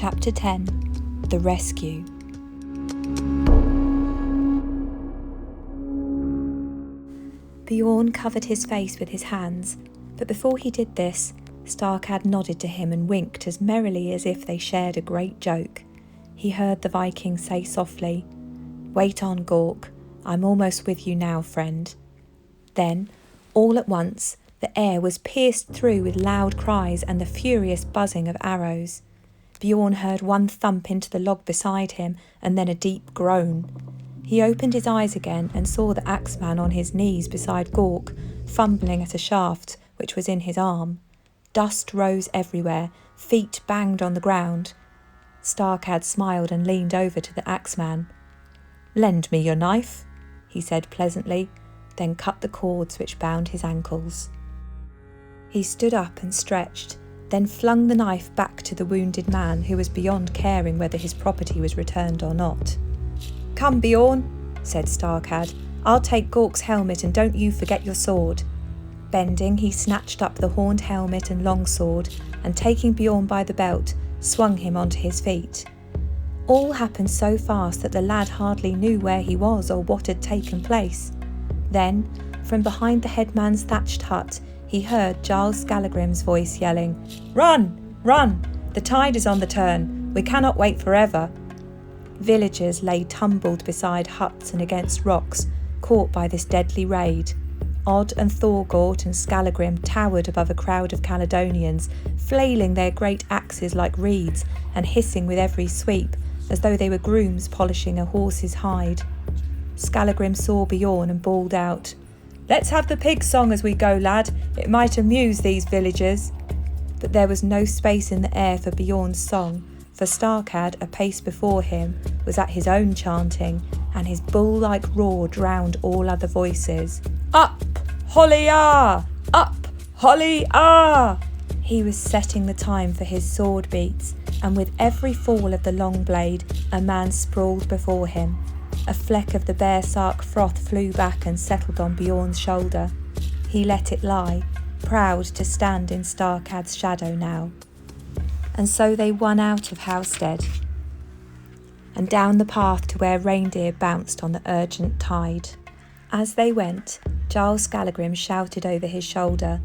Chapter 10 The Rescue. Bjorn covered his face with his hands, but before he did this, Starkad nodded to him and winked as merrily as if they shared a great joke. He heard the Viking say softly, "Wait on, Gork. I'm almost with you now, friend." Then, all at once, the air was pierced through with loud cries and the furious buzzing of arrows. Bjorn heard one thump into the log beside him and then a deep groan. He opened his eyes again and saw the axeman on his knees beside Gork, fumbling at a shaft which was in his arm. Dust rose everywhere, feet banged on the ground. Starkad smiled and leaned over to the axeman. "Lend me your knife," he said pleasantly, then cut the cords which bound his ankles. He stood up and stretched, then flung the knife back to the wounded man who was beyond caring whether his property was returned or not. "Come, Bjorn," said Starkad. "I'll take Gork's helmet and don't you forget your sword." Bending, he snatched up the horned helmet and longsword and taking Bjorn by the belt, swung him onto his feet. All happened so fast that the lad hardly knew where he was or what had taken place. Then, from behind the headman's thatched hut, he heard Giles Skallagrim's voice yelling, "Run! Run! The tide is on the turn. We cannot wait forever." Villagers lay tumbled beside huts and against rocks, caught by this deadly raid. Odd and Thorgort and Skallagrim towered above a crowd of Caledonians, flailing their great axes like reeds and hissing with every sweep, as though they were grooms polishing a horse's hide. Skallagrim saw Bjorn and bawled out, "Let's have the pig song as we go, lad. It might amuse these villagers." But there was no space in the air for Bjorn's song, for Starkad, a pace before him, was at his own chanting, and his bull-like roar drowned all other voices. "Up, Holly-ah! Up, Holly-ah!" He was setting the time for his sword beats, and with every fall of the long blade, a man sprawled before him. A fleck of the bearsark froth flew back and settled on Bjorn's shoulder. He let it lie, proud to stand in Starkad's shadow now. And so they won out of Howstead, and down the path to where reindeer bounced on the urgent tide. As they went, Giles Skallagrim shouted over his shoulder,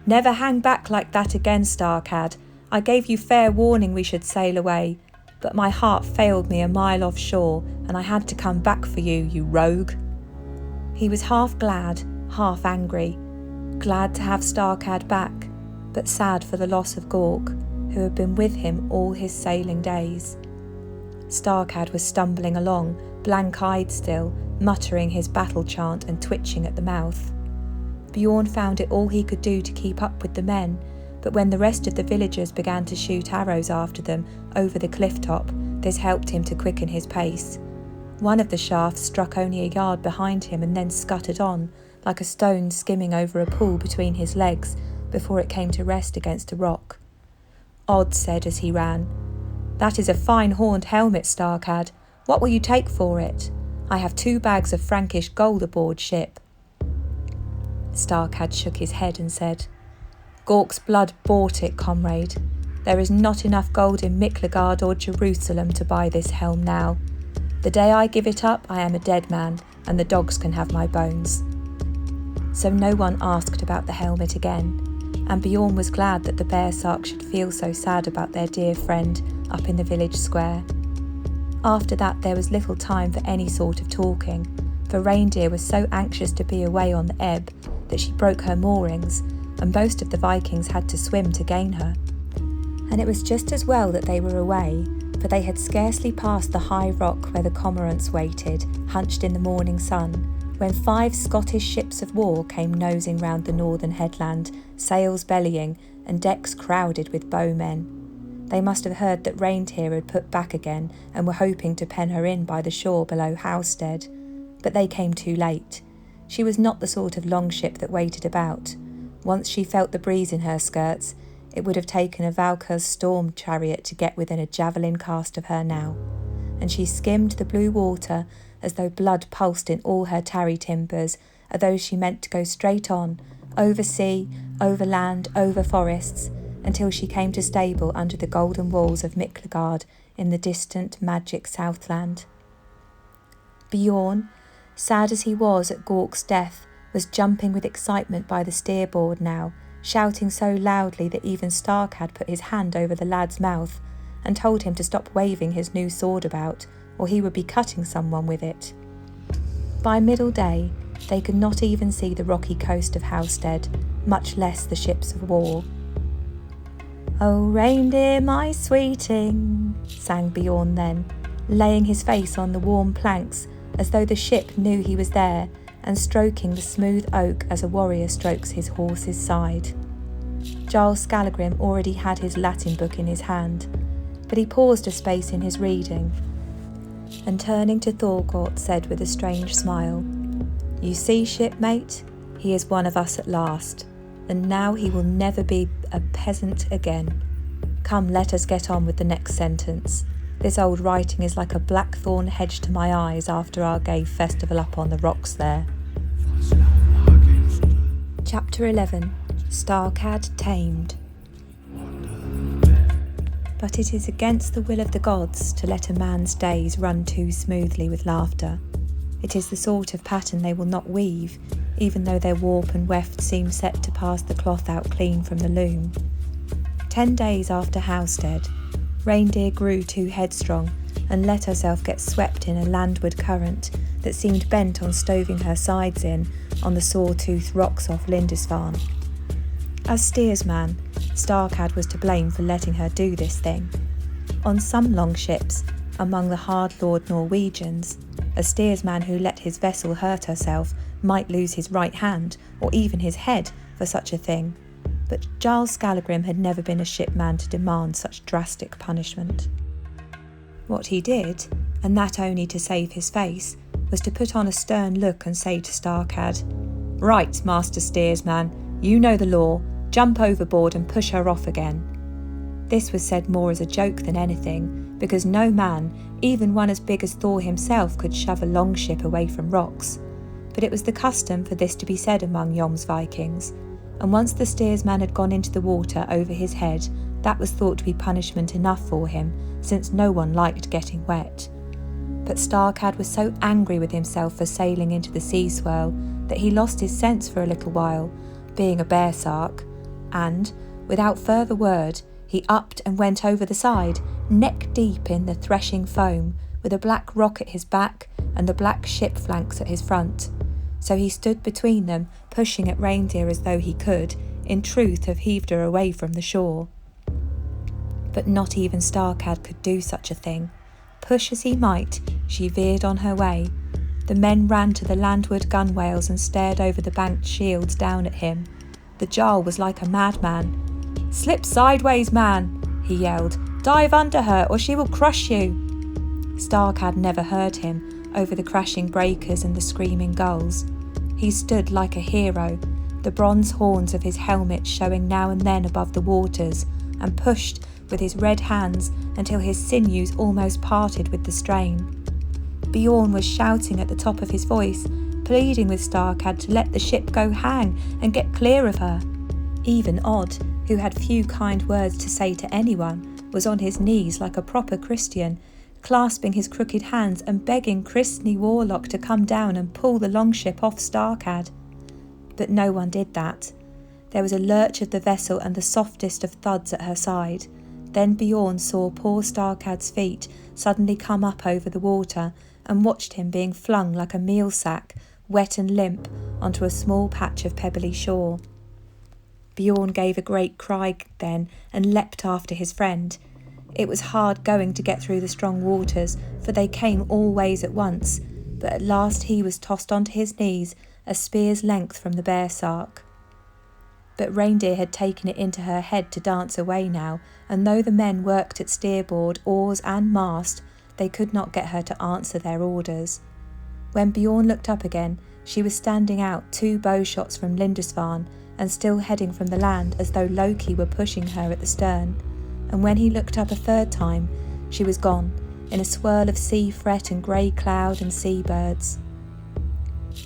"Never hang back like that again, Starkad. I gave you fair warning we should sail away, but my heart failed me a mile offshore, and I had to come back for you, you rogue." He was half glad, half angry, glad to have Starkad back, but sad for the loss of Gork, who had been with him all his sailing days. Starkad was stumbling along, blank-eyed still, muttering his battle chant and twitching at the mouth. Bjorn found it all he could do to keep up with the men, but when the rest of the villagers began to shoot arrows after them over the cliff top, this helped him to quicken his pace. One of the shafts struck only a yard behind him and then scuttered on, like a stone skimming over a pool between his legs, before it came to rest against a rock. Odd said as he ran, "That is a fine horned helmet, Starkad. What will you take for it? I have 2 bags of Frankish gold aboard ship." Starkad shook his head and said, "Gork's blood bought it, comrade. There is not enough gold in Miklagard or Jerusalem to buy this helm now. The day I give it up, I am a dead man, and the dogs can have my bones." So no one asked about the helmet again, and Bjorn was glad that the bearsark should feel so sad about their dear friend up in the village square. After that there was little time for any sort of talking, for Reindeer was so anxious to be away on the ebb that she broke her moorings, and most of the Vikings had to swim to gain her. And it was just as well that they were away, for they had scarcely passed the high rock where the cormorants waited, hunched in the morning sun, when 5 Scottish ships of war came nosing round the northern headland, sails bellying and decks crowded with bowmen. They must have heard that Reindeer had put back again and were hoping to pen her in by the shore below Howstead, but they came too late. She was not the sort of longship that waited about. Once she felt the breeze in her skirts, it would have taken a Valkyr's storm chariot to get within a javelin cast of her now, and she skimmed the blue water as though blood pulsed in all her tarry timbers, as though she meant to go straight on, over sea, over land, over forests, until she came to stable under the golden walls of Miklagard in the distant magic Southland. Bjorn, sad as he was at Gork's death, was jumping with excitement by the steerboard now, shouting so loudly that even Starkad put his hand over the lad's mouth and told him to stop waving his new sword about, or he would be cutting someone with it. By middle day, they could not even see the rocky coast of Halstead, much less the ships of war. "Oh, reindeer, my sweeting," sang Bjorn then, laying his face on the warm planks as though the ship knew he was there, and stroking the smooth oak as a warrior strokes his horse's side. Jarl Skallagrim already had his Latin book in his hand, but he paused a space in his reading, and turning to Thorgort said with a strange smile, "You see, shipmate, he is one of us at last, and now he will never be a peasant again. Come, let us get on with the next sentence. This old writing is like a blackthorn hedge to my eyes after our gay festival up on the rocks there." Chapter 11. Starkad Tamed. But it is against the will of the gods to let a man's days run too smoothly with laughter. It is the sort of pattern they will not weave, even though their warp and weft seem set to pass the cloth out clean from the loom. 10 days after Halstead, Reindeer grew too headstrong and let herself get swept in a landward current that seemed bent on stoving her sides in on the sawtooth rocks off Lindisfarne. As steersman, Starkad was to blame for letting her do this thing. On some long ships, among the hard-lord Norwegians, a steersman who let his vessel hurt herself might lose his right hand or even his head for such a thing, but Jarl Skallagrim had never been a shipman to demand such drastic punishment. What he did, and that only to save his face, was to put on a stern look and say to Starkad, "Right, Master Steersman, you know the law, jump overboard and push her off again." This was said more as a joke than anything, because no man, even one as big as Thor himself, could shove a longship away from rocks. But it was the custom for this to be said among Jomsvikings, and once the steersman had gone into the water over his head, that was thought to be punishment enough for him, since no one liked getting wet. But Starkad was so angry with himself for sailing into the sea swirl that he lost his sense for a little while, being a bearsark, and, without further word, he upped and went over the side, neck deep in the threshing foam, with a black rock at his back and the black ship flanks at his front. So he stood between them, pushing at Reindeer as though he could, in truth, have heaved her away from the shore. But not even Starkad could do such a thing. Push as he might, she veered on her way. The men ran to the landward gunwales and stared over the banked shields down at him. The Jarl was like a madman. "Slip sideways, man," he yelled. "Dive under her, or she will crush you." Starkad never heard him, over the crashing breakers and the screaming gulls. He stood like a hero, the bronze horns of his helmet showing now and then above the waters, and pushed with his red hands until his sinews almost parted with the strain. Bjorn was shouting at the top of his voice, pleading with Starkad to let the ship go hang and get clear of her. Even Odd, who had few kind words to say to anyone, was on his knees like a proper Christian, clasping his crooked hands and begging Kristni Warlock to come down and pull the longship off Starkad. But no one did that. There was a lurch of the vessel and the softest of thuds at her side. Then Bjorn saw poor Starkad's feet suddenly come up over the water and watched him being flung like a meal sack, wet and limp, onto a small patch of pebbly shore. Bjorn gave a great cry then and leapt after his friend. It was hard going to get through the strong waters, for they came all ways at once, but at last he was tossed onto his knees, a spear's length from the bearsark. But Reindeer had taken it into her head to dance away now, and though the men worked at steerboard, oars and mast, they could not get her to answer their orders. When Bjorn looked up again, she was standing out 2 bow shots from Lindisfarne, and still heading from the land as though Loki were pushing her at the stern. And when he looked up a 3rd time, she was gone, in a swirl of sea fret and grey cloud and seabirds.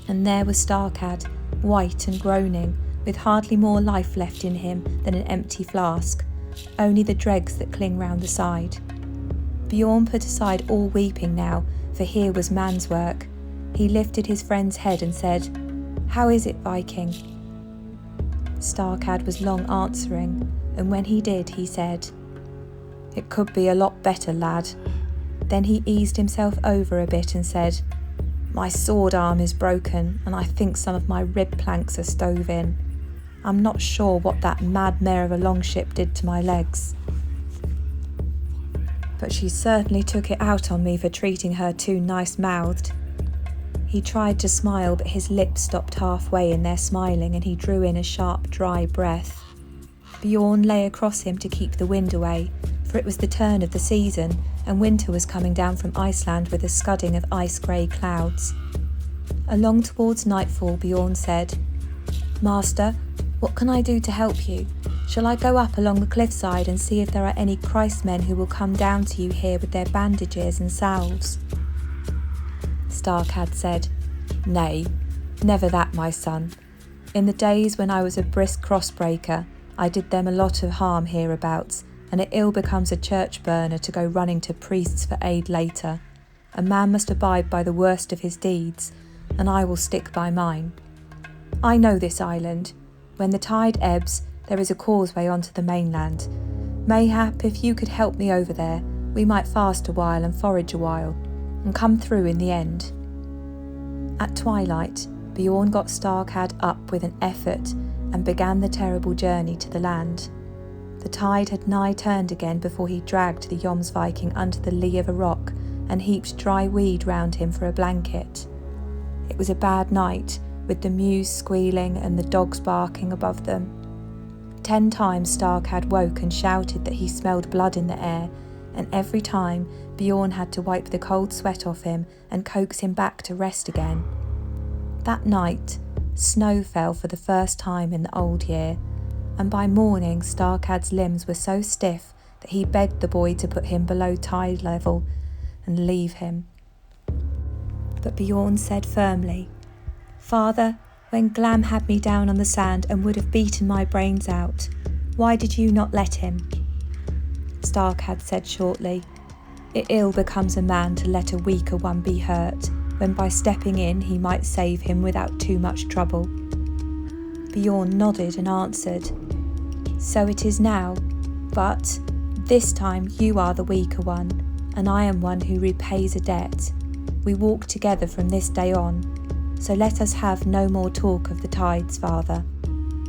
And there was Starkad, white and groaning, with hardly more life left in him than an empty flask, only the dregs that cling round the side. Bjorn put aside all weeping now, for here was man's work. He lifted his friend's head and said, "How is it, Viking?" Starkad was long answering, and when he did, he said, "It could be a lot better, lad." Then he eased himself over a bit and said, "My sword arm is broken, and I think some of my rib planks are stove in. I'm not sure what that mad mare of a longship did to my legs. But she certainly took it out on me for treating her too nice-mouthed." He tried to smile, but his lips stopped halfway in their smiling, and he drew in a sharp, dry breath. Bjorn lay across him to keep the wind away, for it was the turn of the season, and winter was coming down from Iceland with a scudding of ice-grey clouds. Along towards nightfall, Bjorn said, "Master, what can I do to help you? Shall I go up along the cliffside and see if there are any Christmen who will come down to you here with their bandages and salves?" Starkad said, "Nay, never that, my son. In the days when I was a brisk crossbreaker, I did them a lot of harm hereabouts, and it ill becomes a church burner to go running to priests for aid later. A man must abide by the worst of his deeds, and I will stick by mine. I know this island. When the tide ebbs, there is a causeway onto the mainland. Mayhap if you could help me over there, we might fast a while and forage a while, and come through in the end." At twilight, Bjorn got Starkad up with an effort and began the terrible journey to the land. The tide had nigh turned again before he dragged the Jomsviking under the lee of a rock and heaped dry weed round him for a blanket. It was a bad night, with the mews squealing and the dogs barking above them. 10 times Starkad woke and shouted that he smelled blood in the air, and every time Bjorn had to wipe the cold sweat off him and coax him back to rest again. That night, snow fell for the first time in the old year, and by morning Starkad's limbs were so stiff that he begged the boy to put him below tide level and leave him. But Bjorn said firmly, "Father, when Glam had me down on the sand and would have beaten my brains out, why did you not let him?" Starkad said shortly, "It ill becomes a man to let a weaker one be hurt, when by stepping in he might save him without too much trouble." Bjorn nodded and answered, "So it is now, but this time you are the weaker one, and I am one who repays a debt. We walk together from this day on, so let us have no more talk of the tides, father."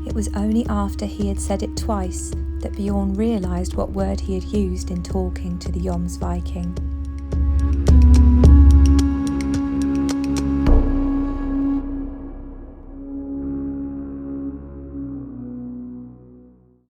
It was only after he had said it twice that Bjorn realised what word he had used in talking to the Jomsviking.